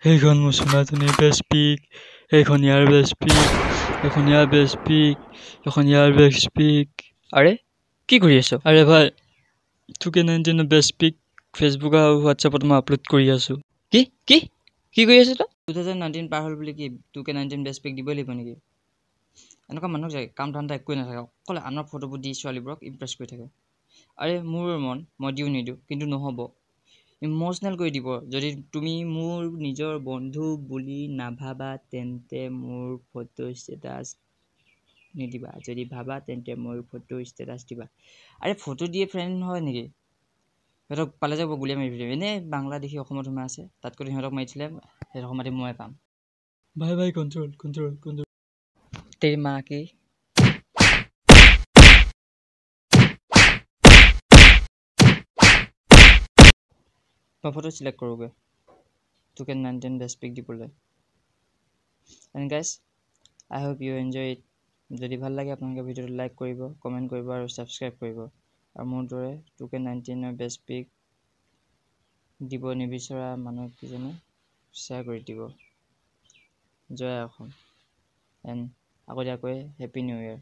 সেইখন মোৰ সোণাধুনীৰ বেষ্ট পিক, এইখন ইয়াৰ বেষ্ট পিক, এইখন ইয়াৰ বেষ্ট পিক, এইখন ইয়াৰ বেষ্ট পিক। আৰে কি কৰি আছ? আৰে ভাই 2K19 বেষ্ট পিক ফেচবুক আৰু হোৱাটছএপত মই আপলোড কৰি আছোঁ। কি কি কি কৰি আছ তই? 2019 পাৰ হ'ল বুলি কি 2K19 বেষ্ট পিক দিবই লাগিব নেকি? এনেকুৱা মানুহ যে কাম ধান্দা একোৱে নাথাকে, অকলে আনৰ ফটোবোৰ দি ছোৱালীবোৰক ইমপ্ৰেছ কৰি থাকে। আৰে মোৰ মন, মই দিও নিদিওঁ, কিন্তু নহ'ব। ইম'চনেল কৰি দিব। যদি তুমি মোৰ নিজৰ বন্ধু বুলি নাভাবা তেন্তে মোৰ ফটো ষ্টেটাছ নিদিবা। যদি ভাবা তেন্তে মোৰ ফটো ষ্টেটাছ দিবা। আৰে ফটো দিয়ে ফ্ৰেণ্ড হয় নেকি? সিহঁতক পালে যাব গুলিয়াই মাৰি দিম। এনেই বাংলাদেশী অসমত সোমাই আছে, তাতকৈ সিহঁতক মাৰিছিলে সিহঁতক মাতি মই পাম। ভাই ভাই কণ্ট্ৰল কণ্ট্ৰল কণ্ট্ৰল। তেৰি মা কি মই ফটো চিলেক্ট কৰোঁগৈ 2K19 বেষ্ট পিক দিবলৈ। And guys I hope you enjoy it. যদি ভাল লাগে আপোনালোকে ভিডিঅ'টো লাইক কৰিব, কমেণ্ট কৰিব আৰু ছাবস্ক্ৰাইব কৰিব। আৰু মোৰ দৰে 2K19 বেষ্ট পিক দিব নিবিচৰা মানুহকেইজনে শ্বেয়াৰ কৰি দিব। জয় অসম এণ্ড আগতীয়াকৈ হেপী নিউ ইয়েৰ।